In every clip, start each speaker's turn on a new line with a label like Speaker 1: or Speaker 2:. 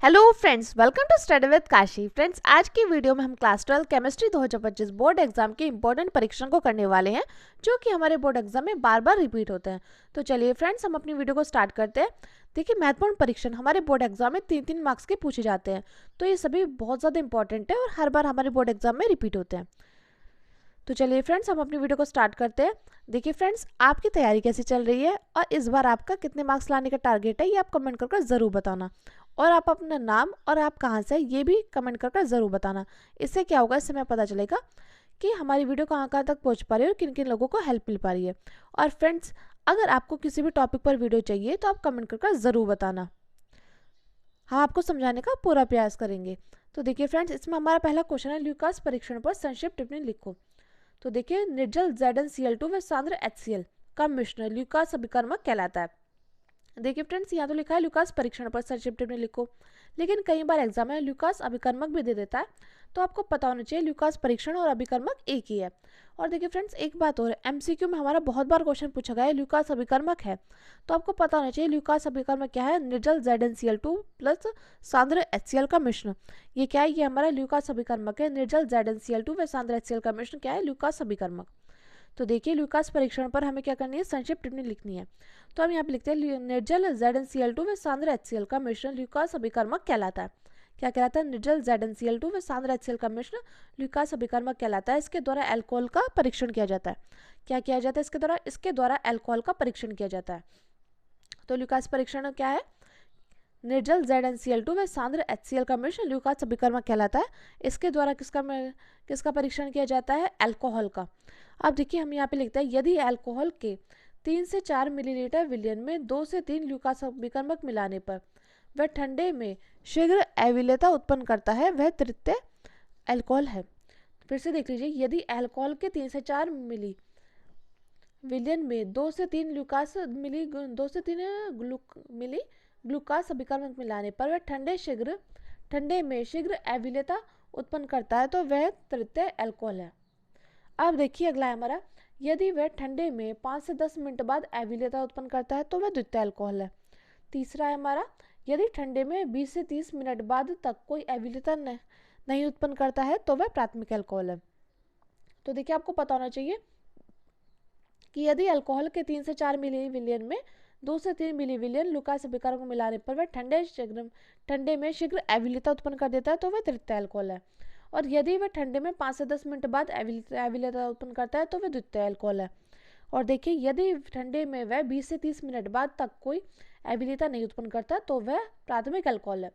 Speaker 1: Hello friends, welcome to study with Kashi. Friends, आज की video में हम क्लास 12 केमिस्ट्री 2025 बोर्ड एग्जाम के इंपॉर्टेंट परीक्षण को करने वाले हैं, जो कि हमारे बोर्ड एग्जाम में बार बार रिपीट होते हैं। तो चलिए फ्रेंड्स, हम अपनी वीडियो को स्टार्ट करते हैं। देखिए, महत्वपूर्ण परीक्षण हमारे बोर्ड एग्जाम में 3-3 मार्क्स के पूछे जाते हैं, तो ये सभी बहुत ज़्यादा इंपॉर्टेंट है और हर बार हमारे बोर्ड एग्जाम में रिपीट होते हैं। तो चलिए फ्रेंड्स, हम अपनी वीडियो को स्टार्ट करते हैं। देखिए फ्रेंड्स, आपकी तैयारी कैसी चल रही है और इस बार आपका कितने मार्क्स लाने का टारगेट है, ये आप कमेंट कर ज़रूर बताना। और आप अपना नाम और आप कहाँ से ये भी कमेंट कर ज़रूर बताना। इससे क्या होगा, इससे हमें पता चलेगा कि हमारी वीडियो कहाँ कहाँ तक पहुँच पा रही है और किन किन लोगों को हेल्प मिल पा रही है। और फ्रेंड्स, अगर आपको किसी भी टॉपिक पर वीडियो चाहिए तो आप कमेंट कर ज़रूर बताना, हम आपको समझाने का पूरा प्रयास करेंगे। तो देखिए फ्रेंड्स, इसमें हमारा पहला क्वेश्चन है, ल्यूकास परीक्षण पर संक्षिप्त टिप्पणी लिखो। तो देखिए, निर्जल ZnCl2 व सांद्र HCl का मिश्रण ल्यूकास अभिकर्मक कहलाता है। देखिए फ्रेंड्स, यहाँ तो लिखा है ल्यूकास परीक्षण पर संक्षिप्त टिप्पणी लिखो, लेकिन कई बार एग्जाम में ल्यूकास अभिकर्मक भी दे देता है, तो आपको पता होना चाहिए ल्यूकास परीक्षण और अभिकर्मक एक ही है। और देखिए फ्रेंड्स, एक बात और, MCQ में हमारा बहुत बार क्वेश्चन पूछा गया है ल्यूकास अभिकर्मक है, तो आपको पता होना चाहिए ल्यूकास अभिकर्मक क्या है। निर्जल ZnCl2 प्लस सांद्र HCl का मिश्रण, ये क्या है, ये हमारा ल्यूकास अभिकर्मक है। निर्जल ZnCl2 व सांद्र HCl का मिश्रण क्या है, ल्यूकास अभिकर्मक। तो देखिए, ल्यूकास परीक्षण पर हमें क्या करनी है, संक्षिप्त टिप्पणी लिखनी है। तो हम यहाँ पे लिखते हैं, निर्जल ZnCl2 व सांद्र HCl का मिश्रण ल्यूकास अभिकर्मक कहलाता है। क्या कहलाता है, निर्जल ZnCl2 व सांद्र HCl का मिश्रण ल्यूकास अभिकर्मक कहलाता है। इसके द्वारा अल्कोहल का परीक्षण किया जाता है। क्या किया जाता है इसके द्वारा अल्कोहल का परीक्षण किया जाता है। तो ल्यूकास परीक्षण क्या है, निर्जल ZnCl2 व सांद्र HCl का मिश्रण ल्यूकास अभिकर्मक कहलाता है। इसके द्वारा किसका परीक्षण किया जाता है, अल्कोहल का। अब देखिए, हम यहाँ पे लिखते हैं, यदि अल्कोहल के 3 से 4 मिलीलीटर विलयन में 2 से 3 ल्यूकास अभिकर्मक मिलाने पर वह ठंडे में शीघ्र अविलेयता उत्पन्न करता है, वह तृतीय अल्कोहल है। फिर से देख लीजिए, यदि अल्कोहल के 3 से 4 मिली विलयन में 2 से 3 मिली ग्लूकास अभिकर्मक मिलाने पर वह ठंडे में शीघ्र अविलेयता उत्पन्न करता है, तो वह तृतीय अल्कोहल है। अब देखिए, अगला है हमारा, यदि वह ठंडे में 5 से 10 मिनट बाद अविलेयता उत्पन्न करता है, तो वह द्वितीय अल्कोहल है। तीसरा है हमारा, यदि ठंडे में 20 से 30 मिनट बाद तक कोई अविलेयता नहीं उत्पन्न करता है, तो वह प्राथमिक अल्कोहल है। तो देखिए, आपको पता होना चाहिए कि यदि अल्कोहल के 3 से 4 मिली विलियन में 2 से 3 मिली विलियन ल्यूकास अभिकर्मक को मिलाने पर वह ठंडे में शीघ्र अविलेयता उत्पन्न कर देता है, तो वह तृतीय अल्कोहल है। और यदि वह ठंडे में 5 से 10 मिनट बाद अविलेयता उत्पन्न करता है, तो वह द्वितीय अल्कोहल है। और देखिए, यदि ठंडे में वह 20 से 30 मिनट बाद तक कोई अविलेयता नहीं उत्पन्न करता, तो वह प्राथमिक अल्कोहल है।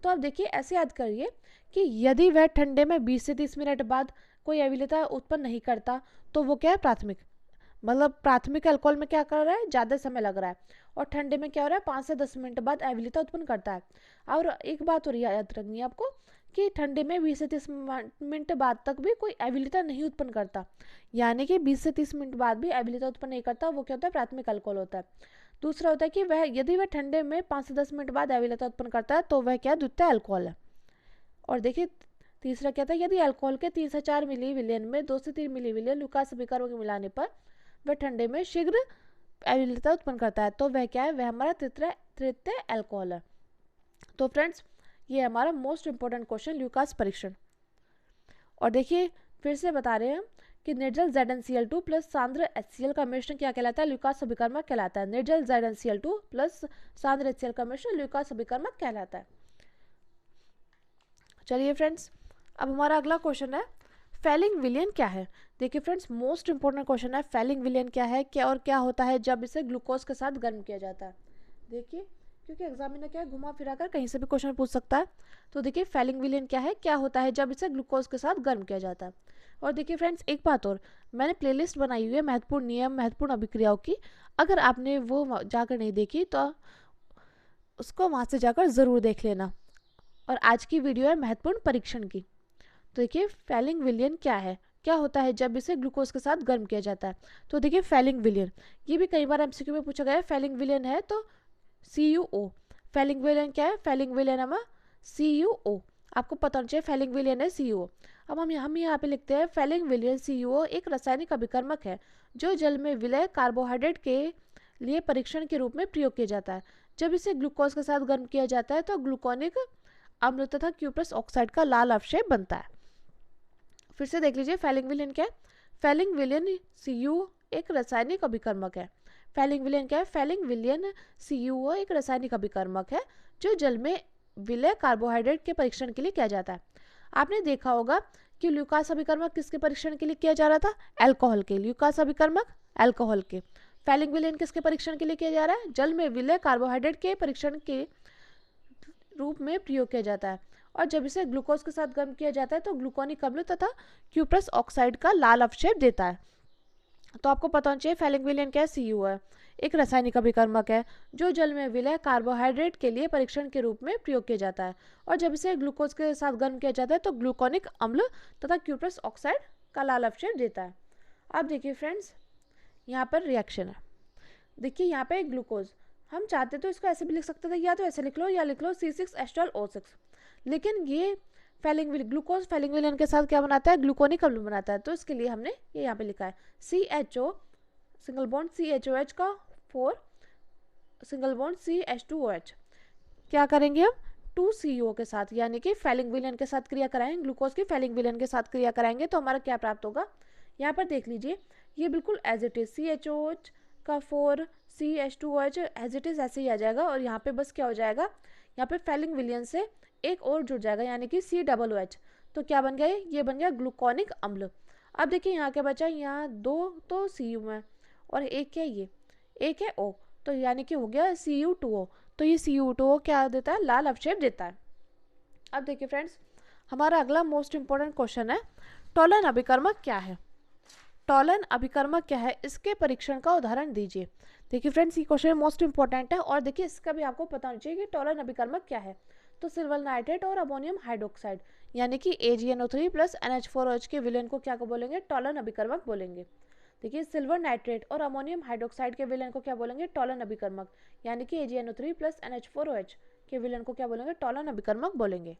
Speaker 1: तो आप देखिए, ऐसे याद करिए कि यदि वह ठंडे में 20 से 30 मिनट बाद कोई अविलेयता उत्पन्न नहीं करता, तो वो क्या है, प्राथमिक। मतलब प्राथमिक अल्कोहल में क्या कर रहा है, ज़्यादा समय लग रहा है, और ठंडे में क्या हो रहा है, 5 से 10 मिनट बाद अविलेयता उत्पन्न करता है। और एक बात और याद रखनी है आपको कि ठंडे में 20 से 30 मिनट बाद तक भी कोई अविलेयता नहीं उत्पन्न करता, यानी कि 20 से 30 मिनट बाद भी अविलेयता उत्पन्न नहीं करता, वो क्या होता है, प्राथमिक अल्कोहल होता है। दूसरा होता है कि यदि वह ठंडे में 5 से 10 मिनट बाद अविलेयता उत्पन्न करता है, तो वह क्या, द्वितीय अल्कोहल है। और देखिए, तीसरा क्या था, यदि अल्कोहल के 3 से 4 मिली विलियन में 2 से 3 मिली विलियन ल्यूकास अभिकर्मक के मिलाने पर वह ठंडे में शीघ्र अविलेयता उत्पन्न करता है, तो वह क्या है, वह हमारा तृतीय अल्कोहल है। तो फ्रेंड्स, ये हमारा मोस्ट इंपोर्टेंट क्वेश्चन, ल्यूकास परीक्षण। और देखिए, फिर से बता रहे हैं हम कि निर्जल ZnCl2 प्लस सांद्र HCl का मिश्रण क्या कहलाता है, ल्यूकास अभिकर्मक कहलाता है। निर्जल ZnCl2 प्लस सांद्र HCl का मिश्रण ल्यूकास अभिकर्मक कहलाता है। चलिए फ्रेंड्स, अब हमारा अगला क्वेश्चन है, फैलिंग विलियन क्या है। देखिए फ्रेंड्स, मोस्ट इंपोर्टेंट क्वेश्चन है, फैलिंग विलियन क्या है, क्या और क्या होता है जब इसे ग्लूकोज के साथ गर्म किया जाता है। देखिए, क्योंकि एग्जामिनर क्या है, घुमा फिरा कर कहीं से भी क्वेश्चन पूछ सकता है। तो देखिए, फैलिंग विलियन क्या है, क्या होता है जब इसे ग्लूकोज के साथ गर्म किया जाता है। और देखिए फ्रेंड्स, एक बात और, मैंने प्लेलिस्ट बनाई हुई है महत्वपूर्ण नियम महत्वपूर्ण अभिक्रियाओं की, अगर आपने वो जाकर नहीं देखी तो उसको वहाँ से जाकर ज़रूर देख लेना। और आज की वीडियो है महत्वपूर्ण परीक्षण की। तो देखिए, फैलिंग विलियन क्या है, क्या होता है जब इसे ग्लूकोज के साथ गर्म किया जाता है। तो देखिए, फैलिंग विलियन, ये भी कई बार एमसीक्यू में पूछा गया है, फैलिंग विलियन है तो CuO। फैलिंग विलियन क्या है, फैलिंग विलियन हमारा CuO, आपको पता होना चाहिए फैलिंग विलियन है CuO। अब हम यहाँ पे लिखते हैं, फैलिंग विलियन CuO एक रासायनिक अभिकर्मक है जो जल में विलय कार्बोहाइड्रेट के लिए परीक्षण के रूप में प्रयोग किया जाता है। जब इसे ग्लूकोज के साथ गर्म किया जाता है, तो ग्लूकोनिक अम्ल तथा क्यूप्रस ऑक्साइड का लाल अवशेष बनता है। फिर से देख लीजिए फैलिंग विलेन क्या है। फैलिंग विलेन Cu एक रासायनिक अभिकर्मक है। फैलिंग विलेन क्या है। फैलिंग विलेन CuO एक रासायनिक अभिकर्मक है जो जल में विलय कार्बोहाइड्रेट के परीक्षण के लिए किया जाता है। आपने देखा होगा कि ल्यूकास अभिकर्मक किसके परीक्षण के लिए किया जा रहा था, अल्कोहल के। ल्यूकास अभिकर्मक अल्कोहल के। फैलिंग विलेन किसके परीक्षण के लिए किया जा रहा है, जल में विलय कार्बोहाइड्रेट के परीक्षण के रूप में प्रयोग किया जाता है। और जब इसे ग्लूकोज के साथ गर्म किया जाता है तो ग्लूकोनिक अम्ल तथा क्यूप्रस ऑक्साइड का लाल अवशेष देता है। तो आपको पता होना चाहिए फैलिंग विलेन क्या है, CuO है, एक रासायनिक अभिकर्मक है जो जल में विलय कार्बोहाइड्रेट के लिए परीक्षण के रूप में प्रयोग किया जाता है। और जब इसे ग्लूकोज के साथ गर्म किया जाता है तो ग्लूकोनिक अम्ल तथा क्यूप्रस ऑक्साइड का लाल अवशेष देता है। अब देखिए फ्रेंड्स, यहाँ पर रिएक्शन है। देखिए यहाँ पे ग्लूकोज, हम चाहते तो इसको ऐसे भी लिख सकते थे, या तो ऐसे लिख लो या लिख लो C6H12O6, लेकिन ये ग्लूकोज फैलिंग विलेन के साथ क्या बनाता है, ग्लूकोनिक अम्ल बनाता है। तो इसके लिए हमने ये यहाँ पे लिखा है CHO सिंगल बॉन्ड CHOH का 4 सिंगल बॉन्ड CH2OH। क्या करेंगे हम 2CO के साथ, यानी कि फैलिंग विलेन के साथ क्रिया कराएंगे, ग्लूकोज की फैलिंग विलेन के साथ क्रिया कराएंगे तो हमारा क्या प्राप्त होगा। यहाँ पर देख लीजिए ये बिल्कुल एज इट इज CHOH का 4 CH2OH एज इट इज ऐसे ही आ जाएगा। और यहाँ पे बस क्या हो जाएगा, यहाँ पे फैलिंग विलेन से एक और जुड़ जाएगा यानी कि COOH। तो क्या बन गया, ये बन गया ग्लूकोनिक अम्ल। अब देखिए यहाँ क्या बचा, यहाँ 2 तो Cu में और एक क्या, ये एक है O, तो यानी कि हो गया Cu2O। तो ये Cu2O क्या देता है, लाल अवशेष देता है। अब देखिए फ्रेंड्स, हमारा अगला मोस्ट इंपॉर्टेंट क्वेश्चन है, टॉलन अभिकर्मक क्या है। टॉलन अभिकर्मक क्या है, इसके परीक्षण का उदाहरण दीजिए। देखिए फ्रेंड्स, ये क्वेश्चन मोस्ट इंपॉर्टेंट है और देखिए इसका भी आपको पता होना चाहिए कि टॉलन अभिकर्मक क्या है। तो सिल्वर नाइट्रेट और अमोनियम हाइड्रोक्साइड यानी कि AgNO3 प्लस NH4OH के विलेन को क्या को बोलेंगे, टॉलन अभिकर्मक बोलेंगे। देखिए सिल्वर नाइट्रेट और अमोनियम हाइड्रोक्साइड के विलेन को क्या बोलेंगे, टॉलन अभिकर्मक, यानी कि AgNO3 प्लस NH4OH के विलेन को क्या बोलेंगे, टॉलन अभिकर्मक बोलेंगे।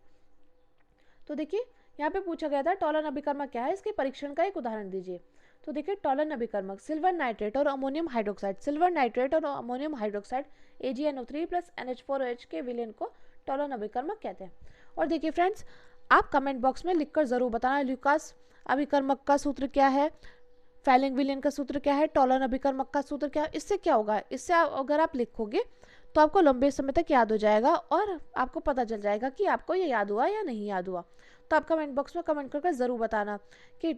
Speaker 1: तो देखिए यहाँ पे पूछा गया था टॉलन अभिकर्मक क्या है, इसके परीक्षण का एक उदाहरण दीजिए। तो देखिए टॉलन अभिकर्मक सिल्वर नाइट्रेट और अमोनियम हाइड्रोक्साइड, सिल्वर नाइट्रेट और ammonium hydroxide AgNO3 plus NH4OH के विलेन को टॉलन अभिकर्मक कहते हैं। और देखिए फ्रेंड्स, आप कमेंट बॉक्स में लिखकर जरूर बताना ल्यूकास अभिकर्मक का सूत्र क्या है, फैलिंग विलेन का सूत्र क्या है, टॉलन अभिकर्मक का सूत्र क्या है। इससे क्या होगा, इससे अगर आप लिखोगे तो आपको लंबे समय तक याद हो जाएगा और आपको पता चल जाएगा कि आपको ये याद हुआ या नहीं याद हुआ। तो आप कमेंट बॉक्स में कमेंट करके ज़रूर बताना कि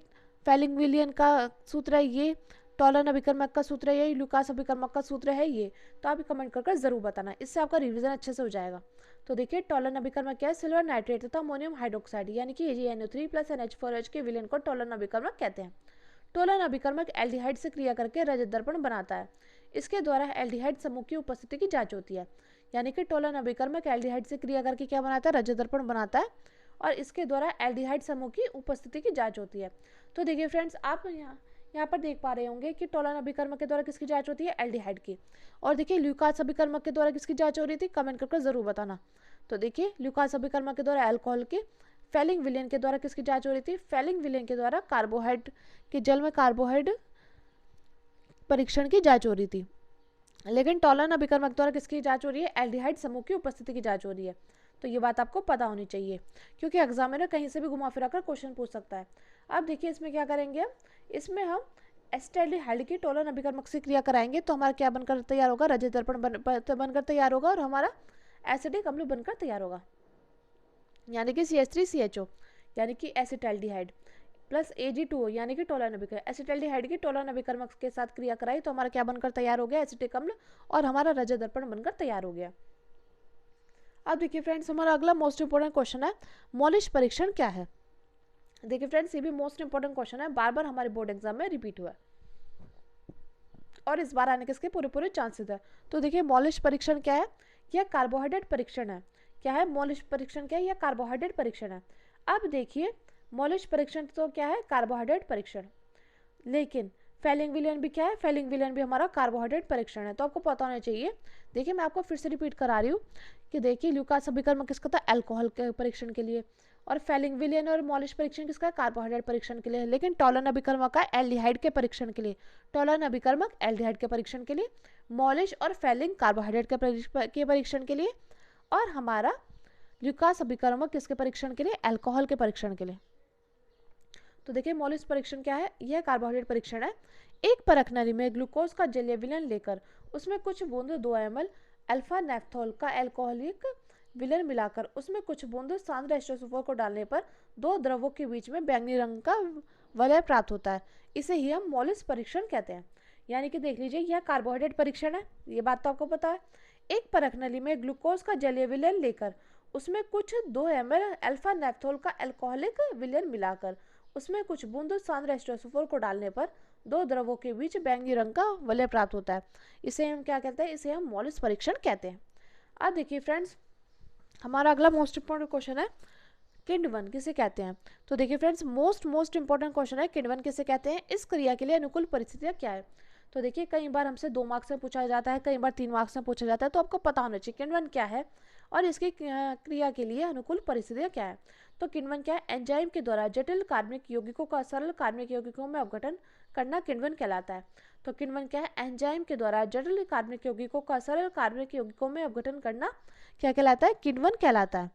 Speaker 1: फैलिंग विलेन का सूत्र है ये, टॉलन अभिकर्मक का सूत्र है ये, ल्यूकास अभिकर्मक का सूत्र है ये। तो आप कमेंट करके ज़रूर बताना, इससे आपका रिवीजन अच्छे से हो जाएगा। तो देखिए टॉलन अभिकर्मक क्या है, सिल्वर नाइट्रेट तथा अमोनियम हाइड्रोक्साइड यानी कि AgNO3 प्लस NH4OH के विलेन को टॉलन अभिकर्मक कहते हैं। टॉलन अभिकर्मक एल्डिहाइड से क्रिया करके रजत दर्पण बनाता है। इसके द्वारा एल्डिहाइड समूह की उपस्थिति की जांच होती है, यानी कि टॉलन अभिकर्मक एल्डिहाइड से क्रिया करके क्या बनाता है, रजत दर्पण बनाता है और इसके द्वारा एल्डिहाइड समूह की उपस्थिति की जांच होती है। तो देखिए फ्रेंड्स, आप यहाँ पर देख पा रहे होंगे कि टॉलन अभिकर्मक के द्वारा किसकी जांच होती है, एल्डिहाइड की। और देखिए ल्यूकास अभिकर्मक के द्वारा किसकी जांच हो रही थी, कमेंट करके जरूर बताना। तो देखिए ल्यूकास अभिकर्मक के द्वारा अल्कोहल की, फैलिंग विलेन के द्वारा किसकी जांच हो रही थी, फैलिंग विलेन के द्वारा कार्बोहाइड के जल में कार्बोहाइड परीक्षण की जांच हो रही थी। लेकिन टॉलन अभिकर्मक द्वारा किसकी जांच हो रही है, एल्डिहाइड समूह की उपस्थिति की जांच हो रही है। तो ये बात आपको पता होनी चाहिए क्योंकि एग्जामिनर कहीं से भी घुमा फिरा कर क्वेश्चन पूछ सकता है। अब देखिए इसमें क्या करेंगे, इसमें हम एसिटाल्डिहाइड की टॉलन अभिकर्मक से क्रिया कराएंगे तो हमारा क्या बनकर तैयार होगा, रजत दर्पण बनकर तैयार होगा और हमारा एसिडिक अम्ल बनकर तैयार होगा, यानी कि CH3CHO यानी कि एसिटाल्डिहाइड प्लस Ag2O यानी कि टॉलन अभिकर्मक। एसिटाल्डिहाइड की टॉलन अभिकर्मक के साथ क्रिया कराई तो हमारा क्या बनकर तैयार हो गया, एसिटिक अम्ल, और हमारा रजत दर्पण बनकर तैयार हो गया। अब देखिए फ्रेंड्स, हमारा अगला मोस्ट इंपोर्टेंट क्वेश्चन है, मॉलिश परीक्षण क्या है। देखिए फ्रेंड्स, ये भी मोस्ट इंपोर्टेंट क्वेश्चन है, बार बार हमारे बोर्ड एग्जाम में रिपीट हुआ है और इस बार आने के इसके पूरे चांसेस है। तो देखिए मॉलिश परीक्षण क्या है, यह कार्बोहाइड्रेट परीक्षण है। क्या है, मॉलिश परीक्षण क्या है, यह कार्बोहाइड्रेट परीक्षण है। अब देखिए मॉलिश परीक्षण तो क्या है, कार्बोहाइड्रेट परीक्षण, लेकिन फैलिंग विलेन भी क्या है, फैलिंग विलेन भी हमारा कार्बोहाइड्रेट परीक्षण है। तो आपको पता होना चाहिए। देखिए मैं आपको फिर से रिपीट करा रही हूँ कि देखिए ल्यूकास अभिकर्मक किसका था, अल्कोहल के परीक्षण के लिए, और फैलिंग विलेन और मॉलिश परीक्षण किसका, कार्बोहाइड्रेट परीक्षण के लिए। लेकिन टॉलन अभिकर्मक का एल्डिहाइड के परीक्षण के लिए, टॉलन अभिकर्मक एल्डिहाइड के परीक्षण के लिए, मॉलिश और फैलिंग कार्बोहाइड्रेट के परीक्षण के लिए, और हमारा ल्यूकास अभिकर्मक किसके परीक्षण के लिए? अल्कोहल के परीक्षण के लिए। तो देखिए मॉलिस परीक्षण क्या है? यह कार्बोहाइड्रेट परीक्षण है। एक परख नली में ग्लूकोज का जलीय विलयन लेकर उसमें कुछ बूंद 2 ml अल्फा नेफ्थोल का अल्कोहलिक विलयन मिलाकर उसमें कुछ बूंद सांद्र H2SO4 को डालने पर दो द्रवों के बीच में बैंगनी रंग का वलय प्राप्त होता है। इसे ही हम मॉलिस परीक्षण कहते हैं। यानी कि देख लीजिए यह कार्बोहाइड्रेट परीक्षण है, ये बात तो आपको पता है। एक परख नली में ग्लूकोज का जलीय विलयन लेकर उसमें कुछ 2 ml अल्फा नेफ्थोल का अल्कोहलिक विलयन मिलाकर उसमें कुछ बूंद सांद्र H2SO4 को डालने पर दो द्रवों के बीच बैंगनी रंग का वलय प्राप्त होता है। इसे हम क्या कहते हैं? इसे हम मॉलिस परीक्षण कहते हैं। अब देखिए फ्रेंड्स, हमारा अगला मोस्ट इंपॉर्टेंट क्वेश्चन है, किण्वन किसे कहते हैं? तो देखिए फ्रेंड्स, मोस्ट इंपॉर्टेंट क्वेश्चन है, किण्वन किसे कहते हैं? इस क्रिया के लिए अनुकूल परिस्थितियां क्या है? तो देखिए कई बार हमसे 2 मार्क्स में पूछा जाता है, कई बार 3 मार्क्स में पूछा जाता है, तो आपको पता होना चाहिए किण्वन क्या है और इसकी क्रिया के लिए अनुकूल परिस्थितियां क्या है। तो किण्वन क्या है? एंजाइम के द्वारा जटिल कार्बनिक यौगिकों का सरल कार्बनिक यौगिकों में अपघटन करना किण्वन कहलाता है। तो किण्वन क्या है? एंजाइम के द्वारा जटिल कार्बनिक यौगिकों का सरल कार्बनिक यौगिकों में अपघटन करना क्या कहलाता है? किण्वन कहलाता है।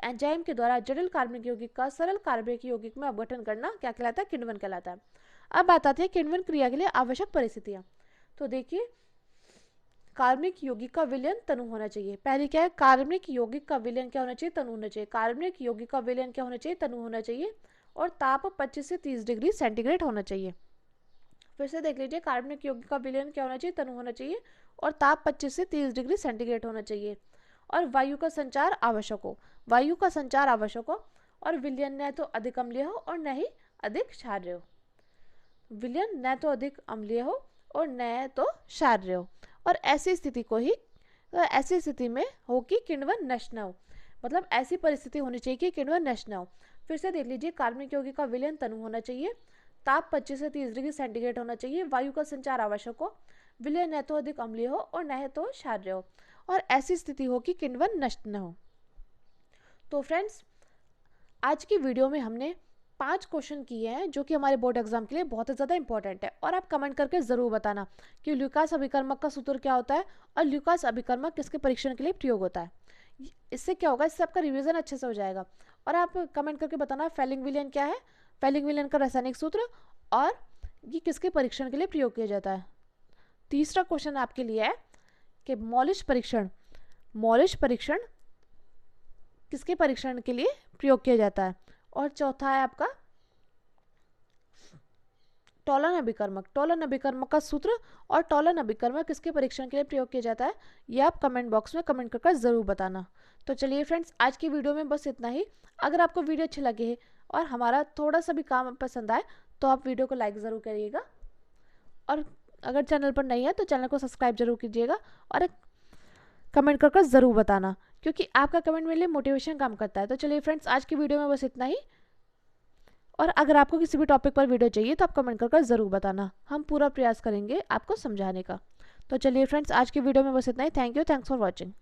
Speaker 1: एंजाइम के द्वारा जटिल कार्बनिक यौगिक का सरल कार्बनिक यौगिक में अपघटन करना क्या कहलाता है? किण्वन कहलाता है। अब बात आती है किण्वन क्रिया के लिए आवश्यक परिस्थितियां। तो देखिए कार्बनिक यौगिक का विलयन तनु होना चाहिए। पहले क्या है? कार्बनिक यौगिक का विलयन क्या होना चाहिए? तनु होना चाहिए। कार्बनिक यौगिक का विलयन क्या होना चाहिए? तनु होना चाहिए। और ताप 25 से 30 डिग्री सेंटीग्रेड होना चाहिए। फिर से देख लीजिए, कार्बनिक यौगिक का विलयन क्या होना चाहिए? तनु होना चाहिए और ताप 25 से 30 डिग्री सेंटीग्रेड होना चाहिए। और वायु का संचार आवश्यक हो, वायु का संचार आवश्यक हो और विलयन न तो अधिक अम्लीय हो और न ही अधिक क्षारीय हो। विलयन न तो अधिक अम्लीय हो और न तो क्षारीय हो। और ऐसी स्थिति में हो कि किण्वन नष्ट न हो, मतलब ऐसी परिस्थिति होनी चाहिए कि किण्वन नष्ट न हो। फिर से देख लीजिए, कार्बनिक यौगिक का विलयन तनु होना चाहिए, ताप 25 से 30 डिग्री सेंटीग्रेड होना चाहिए, वायु का संचार आवश्यक हो, विलयन न तो अधिक अम्लीय हो और न तो क्षारीय हो, और ऐसी स्थिति हो कि किण्वन नष्ट न हो। तो फ्रेंड्स, आज की वीडियो में हमने 5 क्वेश्चन किए हैं जो कि हमारे बोर्ड एग्जाम के लिए बहुत ही ज़्यादा इंपॉर्टेंट है। और आप कमेंट करके ज़रूर बताना कि ल्यूकास अभिकर्मक का सूत्र क्या होता है और ल्यूकास अभिकर्मक किसके परीक्षण के लिए प्रयोग होता है। इससे क्या होगा? इससे आपका रिवीजन अच्छे से हो जाएगा। और आप कमेंट करके बताना फेलिंग विलयन क्या है, फेलिंग विलयन का रासायनिक सूत्र और ये किसके परीक्षण के लिए प्रयोग किया जाता है। तीसरा क्वेश्चन आपके लिए है कि मॉलिश परीक्षण किसके परीक्षण के लिए प्रयोग किया जाता है। और चौथा है आपका टॉलन अभिकर्मक का सूत्र और टॉलन अभिकर्मक किसके परीक्षण के लिए प्रयोग किया जाता है, ये आप कमेंट बॉक्स में कमेंट करके ज़रूर बताना। तो चलिए फ्रेंड्स, आज की वीडियो में बस इतना ही। अगर आपको वीडियो अच्छी लगी है और हमारा थोड़ा सा भी काम पसंद आए तो आप वीडियो को लाइक ज़रूर करिएगा, और अगर चैनल पर नहीं है तो चैनल को सब्सक्राइब जरूर कीजिएगा और कमेंट करके ज़रूर बताना, क्योंकि आपका कमेंट मेरे लिए मोटिवेशन काम करता है। तो चलिए फ्रेंड्स, आज की वीडियो में बस इतना ही। और अगर आपको किसी भी टॉपिक पर वीडियो चाहिए तो आप कमेंट करके ज़रूर बताना, हम पूरा प्रयास करेंगे आपको समझाने का। तो चलिए फ्रेंड्स, आज की वीडियो में बस इतना ही। Thank you, thanks for watching.